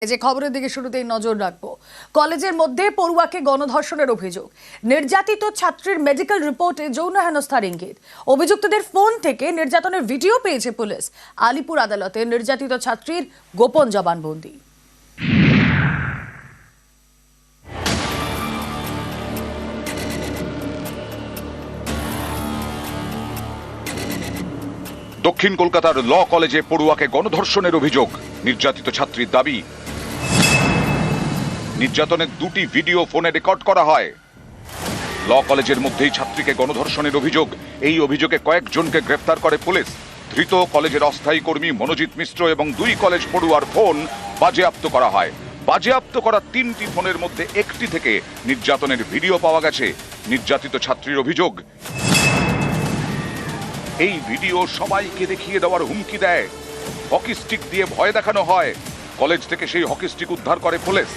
যে খবরের দিকে শুরুতেই নজর রাখবো, কলেজের মধ্যে পড়ুয়াকে গণধর্ষণের অভিযোগ, নির্যাতিত ছাত্রীর মেডিকেল রিপোর্টে যৌন হেনস্থার ইঙ্গিত, অভিযুক্তদের ফোন থেকে নির্যাতনের ভিডিও পেয়েছে পুলিশ। আলিপুর আদালতে নির্যাতিত ছাত্রীর গোপন জবানবন্দি। দক্ষিণ কলকাতার ল কলেজে পড়ুয়াকে গণধর্ষণের অভিযোগ, নির্যাতিত ছাত্রীর দাবি নির্যাতনের দুটি ভিডিও ফোনে রেকর্ড করা হয়। ল কলেজের মধ্যেই ছাত্রীকে গণধর্ষণের অভিযোগ, এই অভিযোগে কয়েকজনকে গ্রেফতার করে পুলিশ। ধৃত কলেজের অস্থায়ী কর্মী মনোজিৎ মিশ্র এবং দুই কলেজ পড়ুয়ার ফোন বাজেয়াপ্ত করা হয়। বাজেয়াপ্ত করা 3টি ফোনের মধ্যে একটি থেকে নির্যাতনের ভিডিও পাওয়া গেছে। নির্যাতিত ছাত্রীর অভিযোগ, এই ভিডিও সবাইকে দেখিয়ে দেওয়ার হুমকি দেয়, হকি স্টিক দিয়ে ভয় দেখানো হয়। কলেজ থেকে সেই হকি স্টিক উদ্ধার করে পুলিশ।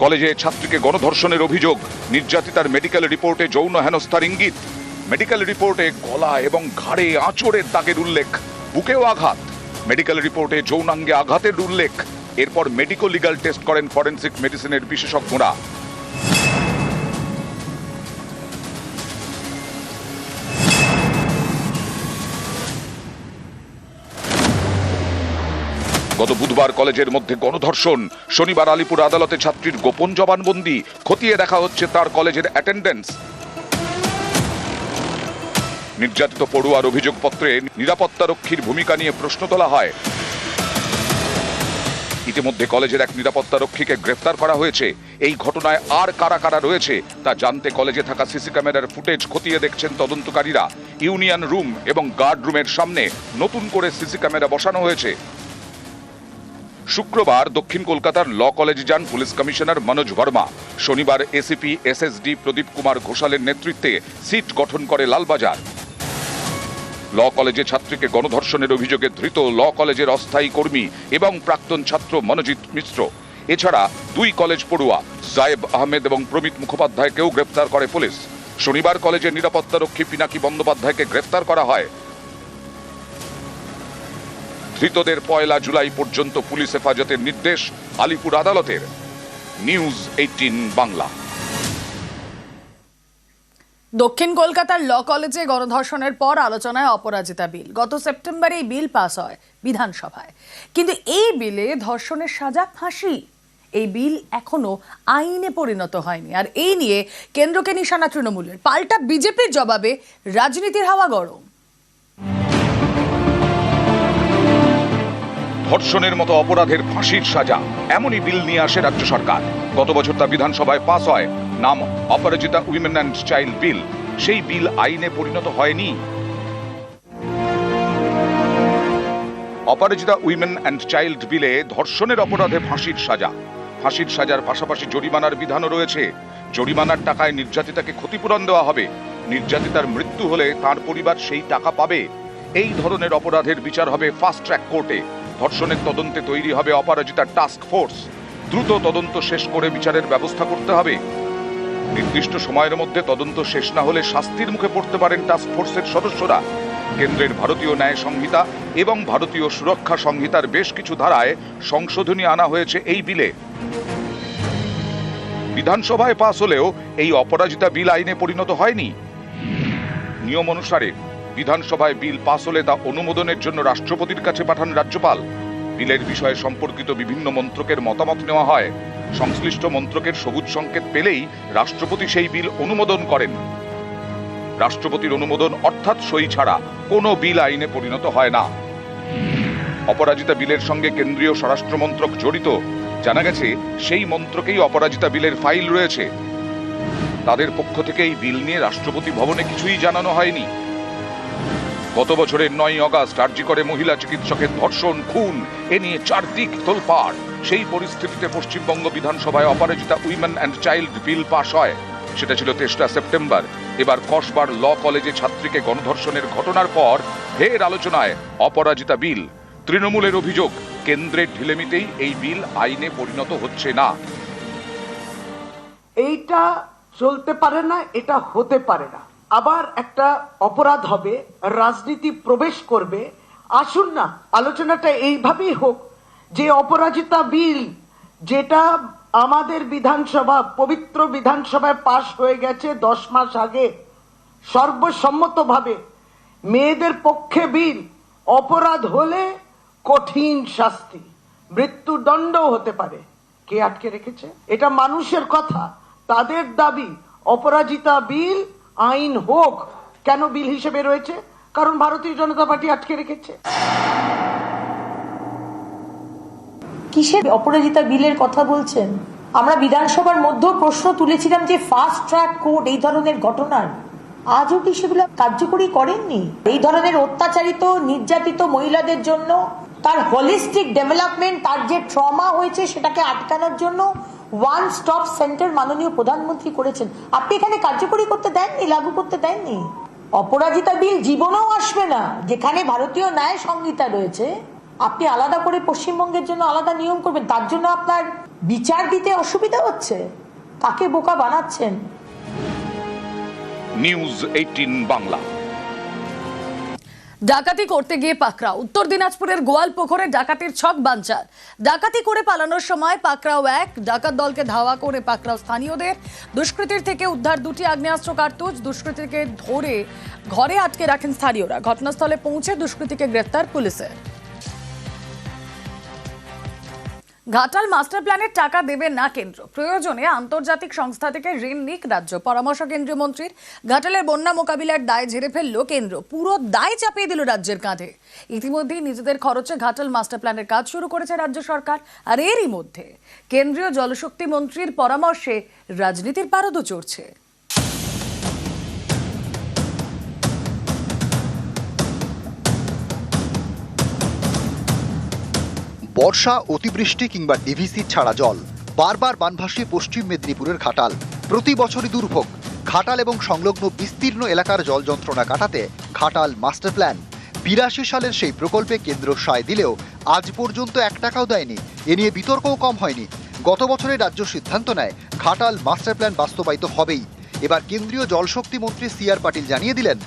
কলেজে ছাত্রীকে গণধর্ষণের অভিযোগ, নির্যাতিতার মেডিকেল রিপোর্টে যৌন হেনস্থার ইঙ্গিত। মেডিকেল রিপোর্টে গলা এবং ঘাড়ে আঁচড়ের দাগের উল্লেখ, বুকেও আঘাত। মেডিকেল রিপোর্টে যৌনাঙ্গে আঘাতের উল্লেখ। এরপর মেডিকো লিগ্যাল টেস্ট করেন ফরেনসিক মেডিসিনের বিশেষজ্ঞরা। গত বুধবার কলেজের মধ্যে গণধর্ষণ, শনিবার আলিপুর আদালতে ছাত্রীর গোপন জবানবন্দি, খতিয়ে দেখা হচ্ছে তার কলেজের অ্যাটেন্ডেন্স। নির্যাতিত পড়ুয়ার অভিযোগপত্রে নিরাপত্তারক্ষীর ভূমিকা নিয়ে প্রশ্ন তোলা হয়। ইতিমধ্যে কলেজের এক নিরাপত্তারক্ষীকে গ্রেফতার করা হয়েছে। এই ঘটনায় আর কারা কারা রয়েছে তা জানতে কলেজে থাকা সিসি ক্যামেরার ফুটেজ খতিয়ে দেখছেন তদন্তকারীরা। ইউনিয়ন রুম এবং গার্ড রুমের সামনে নতুন করে সিসি ক্যামেরা বসানো হয়েছে। শুক্রবার দক্ষিণ কলকাতার ল কলেজে যান পুলিশ কমিশনার মনোজ ভার্মা। শনিবার এসিপি এসএসডি প্রদীপ কুমার ঘোষালের নেতৃত্বে সিট গঠন করে লালবাজার। ল কলেজে ছাত্রীকে গণধর্ষণের অভিযোগে ধৃত ল কলেজের অস্থায়ী কর্মী এবং প্রাক্তন ছাত্র মনোজিৎ মিশ্র। এছাড়া দুই কলেজ পড়ুয়া জায়েব আহমেদ এবং প্রমিত মুখোপাধ্যায়কেও গ্রেফতার করে পুলিশ। শনিবার কলেজের নিরাপত্তারক্ষী পিনাকি বন্দ্যোপাধ্যায়কে গ্রেফতার করা হয়। ধৃতদের 1 জুলাই পর্যন্ত পুলিশ হেফাজতের নির্দেশ আলিপুর আদালতের। নিউজ 18 বাংলা। দক্ষিণ কলকাতার ল কলেজে গণধর্ষণের পর আলোচনায় অপরাজিতা বিল। গত সেপ্টেম্বরে এই বিল পাস হয় বিধানসভায়, কিন্তু এই বিলে ধর্ষণের সাজা ফাঁসি। এই বিল এখনো আইনে পরিণত হয়নি, আর এই নিয়ে কেন্দ্রকে নিশানা তৃণমূলের। পাল্টা বিজেপির জবাবে রাজনীতির হাওয়া গরম। ধর্ষণের মতো অপরাধের ফাঁসির সাজা, এমনই বিল নিয়ে আসে রাজ্য সরকার। গত বছর তা বিধানসভায় পাস হয়, নাম অপরাজিতা উইমেন অ্যান্ড চাইল্ড বিল। সেই বিল আইনে পরিণত হয়নি। অপরাজিতা উইমেন অ্যান্ড চাইল্ড বিলে ধর্ষণের অপরাধে ফাঁসির সাজা, ফাঁসির সাজার পাশাপাশি জরিমানার বিধানও রয়েছে। জরিমানার টাকায় নির্যাতিতাকে ক্ষতিপূরণ দেওয়া হবে। নির্যাতিতার মৃত্যু হলে তার পরিবার সেই টাকা পাবে। এই ধরনের অপরাধের বিচার হবে ফাস্ট ট্র্যাক কোর্টে। ধর্ষণের তদন্তে তৈরি হবে অপরাজিতার টাস্ক ফোর্স। দ্রুত তদন্ত শেষ করে বিচারের ব্যবস্থা করতে হবে। নির্দিষ্ট সময়ের মধ্যে তদন্ত শেষ না হলে শাস্তির মুখে পড়তে পারেন টাস্ক ফোর্সের সদস্যরা। কেন্দ্রের ভারতীয় ন্যায় সংহিতা এবং ভারতীয় সুরক্ষা সংহিতার বেশ কিছু ধারায় সংশোধনী আনা হয়েছে এই বিলে। বিধানসভায় পাস হলেও এই অপরাজিতা বিল আইনে পরিণত হয়নি। নিয়ম অনুসারে বিধানসভায় বিল পাস হলে তা অনুমোদনের জন্য রাষ্ট্রপতির কাছে পাঠান রাজ্যপাল। বিলের বিষয়ে সম্পর্কিত বিভিন্ন মন্ত্রকের মতামত নেওয়া হয়। সংশ্লিষ্ট মন্ত্রকের সবুজ সংকেত পেলেই রাষ্ট্রপতি সেই বিল অনুমোদন করেন। রাষ্ট্রপতির অনুমোদন অর্থাৎ সই ছাড়া কোনো বিল আইনে পরিণত হয় না। অপরাজিতা বিলের সঙ্গে কেন্দ্রীয় স্বরাষ্ট্র মন্ত্রক জড়িত। জানা গেছে সেই মন্ত্রকেই অপরাজিতা বিলের ফাইল রয়েছে। তাদের পক্ষ থেকে এই বিল নিয়ে রাষ্ট্রপতি ভবনে কিছুই জানানো হয়নি। গত বছরের 9 অগাস্ট আরজি করে মহিলা চিকিৎসকের ধর্ষণ, খুন, এ নিয়ে চারদিক তোলপাড়। সেই পরিস্থিতিতে পশ্চিমবঙ্গ বিধানসভায় Aparajita women and child bill pass হয়। সেটা ছিল 23 সেপ্টেম্বর। এবার কসবার ল কলেজে ছাত্রীকে গণধর্ষণের ঘটনার পর ফের আলোচনায় অপরাজিতা বিল। তৃণমূলের অভিযোগ, কেন্দ্রের ঢিলেমিতেই এই বিল আইনে পরিণত হচ্ছে না। এইটা চলতে পারে না, এটা হতে পারে না। আবার একটা অপরাধ হবে, রাজনীতি প্রবেশ করবে। আসুন না আলোচনাটা এইভাবেই হোক যে অপরাজিতা বিল যেটা আমাদের বিধানসভা, পবিত্র বিধানসভায় পাশ হয়ে গেছে 10 মাস আগে সর্বসম্মতভাবে, মেয়েদের পক্ষে বিল, অপরাধ হলে কঠিন শাস্তি, মৃত্যুদণ্ডও হতে পারে। কে আটকে রেখেছে? এটা মানুষের কথা, তাদের দাবি অপরাজিতা বিল আইন হোক। কেন বিল হিসেবে রয়েছে? কারণ ভারতীয় জনতা পার্টি আটকে রেখেছে। কিসের অপরাজিতা বিলের কথা বলছেন? আমরা বিধানসভার মধ্যেও প্রশ্ন তুলেছিলাম যে ফাস্ট ট্র্যাক কোর্ট এই ধরনের ঘটনার আজ অবধি সেগুলো কার্যকরী করেননি। এই ধরনের অত্যাচারিত নির্যাতিত মহিলাদের জন্য তার হোলিস্টিক ডেভেলপমেন্ট, তার যে ট্রমা হয়েছে সেটাকে আটকানোর জন্য ওয়ান স্টপ সেন্টার মাননীয় প্রধানমন্ত্রী করেছেন। আপনি এখানে কার্যকরী করতে দেননি, লাগু করতে দেননি। অপরাজিতা বিল জীবনেও আসবে না। যেখানে ভারতীয় ন্যায় সংহিতা রয়েছে, আপনি আলাদা করে পশ্চিমবঙ্গের জন্য আলাদা নিয়ম করবেন, তার জন্য আপনার বিচার দিতে অসুবিধা হচ্ছে। কাকে বোকা বানাচ্ছেন? নিউজ 18 বাংলা। ডাকাতি করতে গিয়ে পাকড়াও। উত্তর দিনাজপুরের গোয়ালপুকুরে ডাকাতির ছক বানচাল। ডাকাতি করে পালানোর সময় পাকড়াও এক ডাকাত দলকে ধাওয়া করে পাকড়াও স্থানীয়দের। দুষ্কৃতীর থেকে উদ্ধার 2টি আগ্নেয়াস্ত্র কার্তুজ। দুষ্কৃতীকে ধরে ঘরে আটকে রাখেন স্থানীয়রা। ঘটনাস্থলে পৌঁছে দুষ্কৃতীকে গ্রেফতার পুলিশের। ঘাটাল মাস্টার প্ল্যানের টাকা দেবে না কেন্দ্র, প্রয়োজনে আন্তর্জাতিক সংস্থা থেকে ঋণ নিক রাজ্য, পরামর্শ কেন্দ্রীয় মন্ত্রীর। ঘাটালের বন্যা মোকাবিলার দায় ঝেড়ে ফেলল কেন্দ্র, পুরো দায় চাপিয়ে দিল রাজ্যের কাঁধে। ইতিমধ্যেই নিজেদের খরচে ঘাটাল মাস্টার প্ল্যানের কাজ শুরু করেছে রাজ্য সরকার। আর এরই মধ্যে কেন্দ্রীয় জলশক্তি মন্ত্রীর পরামর্শে রাজনীতির পারদও চড়ছে। বর্ষা, অতিবৃষ্টি কিংবা ডিভিসি ছাড়া জল, বারবার বানভাসী পশ্চিম মেদিনীপুরের ঘাটাল। প্রতি বছরই দুর্ভোগ। ঘাটাল এবং সংলগ্ন বিস্তীর্ণ এলাকার জল যন্ত্রণা কাটাতে ঘাটাল মাস্টার প্ল্যান। 82 সালের সেই প্রকল্পে কেন্দ্র সায় দিলেও আজ পর্যন্ত 1 টাকাও দেয়নি। এ নিয়ে বিতর্কও কম হয়নি। গত বছরে রাজ্য সিদ্ধান্ত নেয় ঘাটাল মাস্টার প্ল্যান বাস্তবায়িত হবেই। এবার কেন্দ্রীয় জলশক্তি মন্ত্রী CR পাটিল জানিয়ে দিলেন,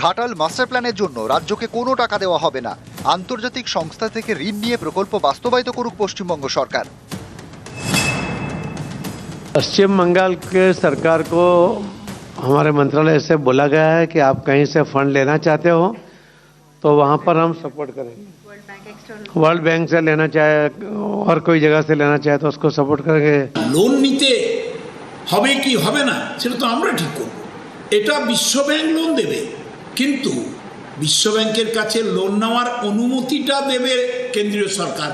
ঘাটাল মাস্টার প্ল্যানের জন্য রাজ্যকে কোনো টাকা দেওয়া হবে না। আন্তর্জাতিক সংস্থা থেকে ঋণ নিয়ে প্রকল্প বাস্তবায়িত করুক পশ্চিমবঙ্গ সরকার। पश्चिम बंगाल के सरकार को हमारे मंत्रालय से बोला गया है कि आप कहीं से फंड लेना चाहते हो तो वहाँ पर हम सपोर्ट करेंगे। वर्ल्ड बैंक से लेना चाहे और कोई जगह से लेना चाहे तो उसको सपोर्ट करेंगे। লোন নিতে হবে কি হবে না সেটা তো আমরা ঠিক করব। এটা বিশ্ব ব্যাংক লোন দেবে, কিন্তু বিশ্ব ব্যাংকের কাছে লোন নেওয়ার অনুমতিটা দেবে কেন্দ্রীয় সরকার।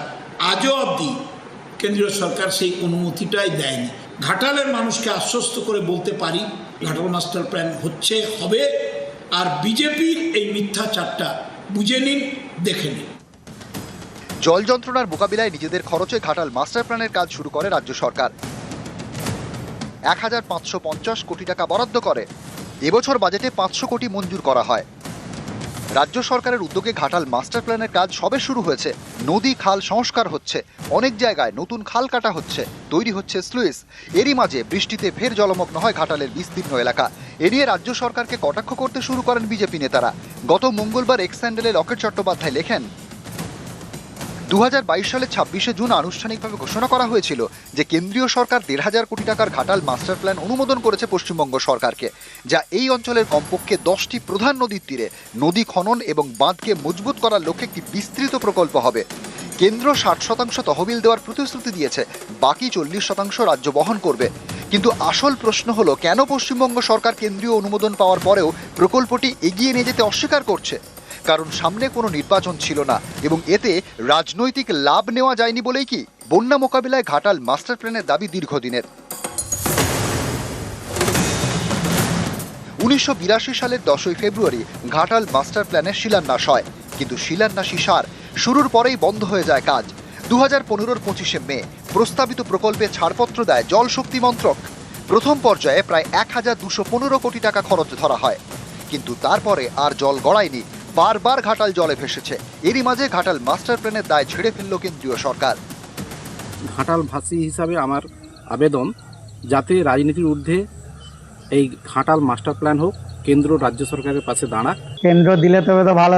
আজও অবধি কেন্দ্রীয় সরকার সেই অনুমতিটাই দেয়নি। ঘাটালের মানুষকে আশ্বস্ত করে বলতে পারি, ঘাটাল মাস্টার প্ল্যান হচ্ছে, হবে। আর বিজেপির এই মিথ্যাচারটা বুঝে নিন, দেখে নিন। জল যন্ত্রণার মোকাবিলায় নিজেদের খরচে ঘাটাল মাস্টার প্ল্যানের কাজ শুরু করে রাজ্য সরকার। 1550 কোটি টাকা বরাদ্দ করে। এবছর বাজেটে 500 কোটি মঞ্জুর করা হয়। রাজ্য সরকারের উদ্যোগে ঘাটাল মাস্টার প্ল্যানের কাজ সবে শুরু হয়েছে। নদী খাল সংস্কার হচ্ছে, অনেক জায়গায় নতুন খাল কাটা হচ্ছে, তৈরি হচ্ছে স্লুইস। এরই মাঝে বৃষ্টিতে ফের জলমগ্ন হয় ঘাটালের বিস্তীর্ণ এলাকা। এ নিয়ে রাজ্য সরকারকে কটাক্ষ করতে শুরু করেন বিজেপি নেতারা। গত মঙ্গলবার এক্স হ্যান্ডেলে লকেট চট্টোপাধ্যায় লেখেন, 2022 সালের 26শে জুন আনুষ্ঠানিকভাবে ঘোষণা করা হয়েছিল যে কেন্দ্রীয় সরকার 1,500 কোটি টাকার ঘাটাল মাস্টার প্ল্যান অনুমোদন করেছে পশ্চিমবঙ্গ সরকারকে, যা এই অঞ্চলের কমপক্ষে 10টি প্রধান নদীর তীরে নদী খনন এবং বাঁধকে মজবুত করার লক্ষ্যে একটি বিস্তৃত প্রকল্প হবে। কেন্দ্র 60% তহবিল দেওয়ার প্রতিশ্রুতি দিয়েছে, বাকি 40% রাজ্য বহন করবে। কিন্তু আসল প্রশ্ন হলো, কেন পশ্চিমবঙ্গ সরকার কেন্দ্রীয় অনুমোদন পাওয়ার পরেও প্রকল্পটি এগিয়ে নিয়ে যেতে অস্বীকার করছে? কারণ সামনে কোনো নির্বাচন ছিল না এবং এতে রাজনৈতিক লাভ নেওয়া যায়নি বলেই কি? বন্যা মোকাবিলায় ঘাটাল মাস্টার প্ল্যানের দাবি দীর্ঘদিনের। 1982 সালের 10ই ফেব্রুয়ারি ঘাটাল মাস্টার প্ল্যানের শিলান্যাস হয়, কিন্তু শিলান্যাসী সার শুরুর পরেই বন্ধ হয়ে যায় কাজ। 2015-র 25শে মে প্রস্তাবিত প্রকল্পে ছাড়পত্র দেয় জল শক্তি মন্ত্রক। প্রথম পর্যায়ে প্রায় 1215 কোটি টাকা খরচ ধরা হয়, কিন্তু তারপরে আর জল গড়ায়নি। বারবার ঘাটাল জলে ভেসেছে। এরই মাঝে ঘাটাল মাস্টার প্ল্যানের দায় ঝেড়ে ফেলল কেন্দ্রীয় সরকার। ঘাটাল ভাসী হিসাবে আমার আবেদন, যাতে রাজনীতির ঊর্ধ্বে এই ঘাটাল মাস্টার প্ল্যান হোক, কেন্দ্র রাজ্য সরকারের পাশে দাঁড়াক। কেন্দ্র দিলে তবে তো ভালো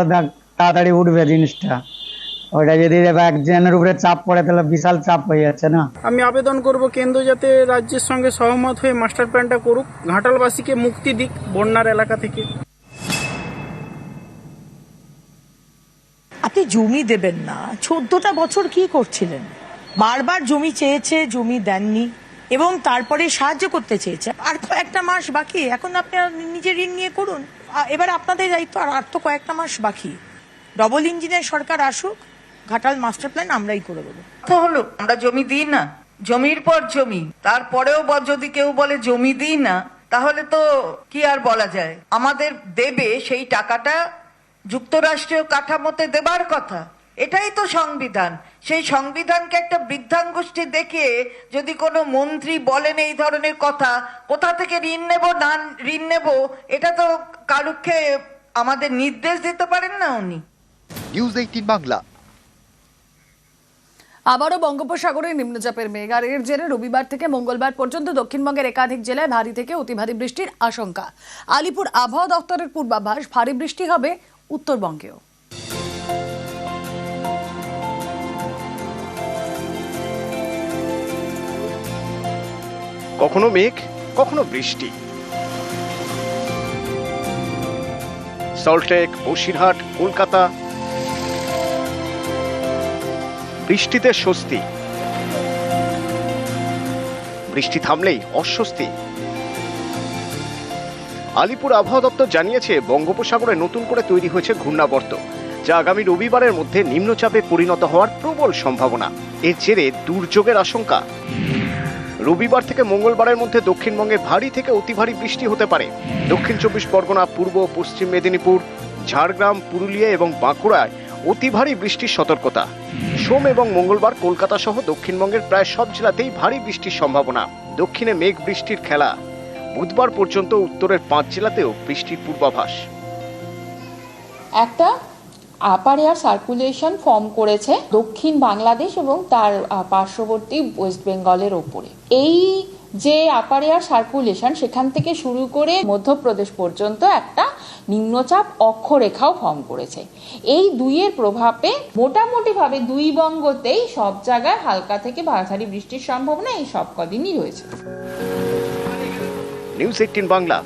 তাড়াতাড়ি উঠবে জিনিসটা। ওইটা যদি একজনের উপরে চাপ পড়ে তাহলে বিশাল চাপ হয়ে যাচ্ছে না। আমি আবেদন করব কেন্দ্র যাতে রাজ্যের সঙ্গে সহমত হয়ে মাস্টার প্ল্যানটা করুক, ঘাটালবাসীকে মুক্তি দিক বন্যার এলাকা থেকে। আপনি জমি দেবেন না, 14টা বছর কি করছিলেন? বারবার জমি চেয়েছে, জমি দেননি, এবং তারপরে সাহায্য করতে চেয়েছে। আর কয়েকটা মাস বাকি, এখন আপনি নিজের ঋণ নিয়ে করুন। এবার আপনাদের দায়িত্ব, আর তো কয়েকটা মাস বাকি। ডবল ইঞ্জিনের সরকার আসুক, ঘাটাল মাস্টার প্ল্যান আমরাই করে দেবো। হলো আমরা জমি দিই না, জমির পর জমি, তারপরেও যদি কেউ বলে জমি দিই না, তাহলে তো কি আর বলা যায়? আমাদের দেবে সেই টাকাটা যুক্তরাষ্ট্রীয় কাঠামোতে দেবার কথা। এটাই তো সংবিধান। সেই সংবিধানকে একটা বৃদ্ধাঙ্গুষ্ঠী দেখে যদি কোনো মন্ত্রী বলেন এই ধরনের কথা, কোথা থেকে ঋণ নেব না ঋণ নেব, এটা তো কারুকে আমাদের নির্দেশ দিতে পারেন না উনি। নিউজ 18 বাংলা। আবারও বঙ্গোপসাগরে নিম্নচাপের মেঘ, আর এর জেরে রবিবার থেকে মঙ্গলবার পর্যন্ত দক্ষিণবঙ্গের একাধিক জেলায় ভারী থেকে অতি ভারী বৃষ্টির আশঙ্কা। আলিপুর আবহাওয়া দপ্তরের পূর্বাভাস, ভারী বৃষ্টি হবে উত্তরবঙ্গেও। কখনো মেঘ, কখনো বৃষ্টি। সল্টলেক, বসিরহাট, কলকাতা, বৃষ্টিতে স্বস্তি, বৃষ্টি থামলেই অস্বস্তি। আলিপুর আবহাওয়া দপ্তর জানিয়েছে, বঙ্গোপসাগরে নতুন করে তৈরি হয়েছে ঘূর্ণাবর্ত, যা আগামী রবিবারের মধ্যে নিম্নচাপে পরিণত হওয়ার প্রবল সম্ভাবনা। এর জেরে দুর্যোগের আশঙ্কা। রবিবার থেকে মঙ্গলবারের মধ্যে দক্ষিণবঙ্গে ভারী থেকে অতি ভারী বৃষ্টি হতে পারে। দক্ষিণ 24 পরগনা, পূর্ব পশ্চিম মেদিনীপুর, ঝাড়গ্রাম, পুরুলিয়া এবং বাঁকুড়ায় অতি ভারী বৃষ্টির সতর্কতা। সোম এবং মঙ্গলবার কলকাতা সহ দক্ষিণবঙ্গের প্রায় সব জেলাতেই ভারী বৃষ্টির সম্ভাবনা। দক্ষিণে মেঘ বৃষ্টির খেলা। বুধবার পর্যন্ত উত্তরের 5 জেলাতেও বৃষ্টির পূর্বাভাস। একটা আপার এয়ার সার্কুলেশন ফর্ম করেছে দক্ষিণ বাংলাদেশ এবং তার পার্শ্ববর্তী ওয়েস্ট বেঙ্গলের ওপরে। এই যে আপার এয়ার সার্কুলেশন, সেখান থেকে শুরু করে মধ্যপ্রদেশ পর্যন্ত একটা নিম্নচাপ অক্ষরেখাও ফর্ম করেছে। এই দুইয়ের প্রভাবে মোটামুটিভাবে দুই বঙ্গতেই সব জায়গায় হালকা থেকে ভারী বৃষ্টির সম্ভাবনা এই সব কদিনই রয়েছে। নিউজ 18 বাংলা।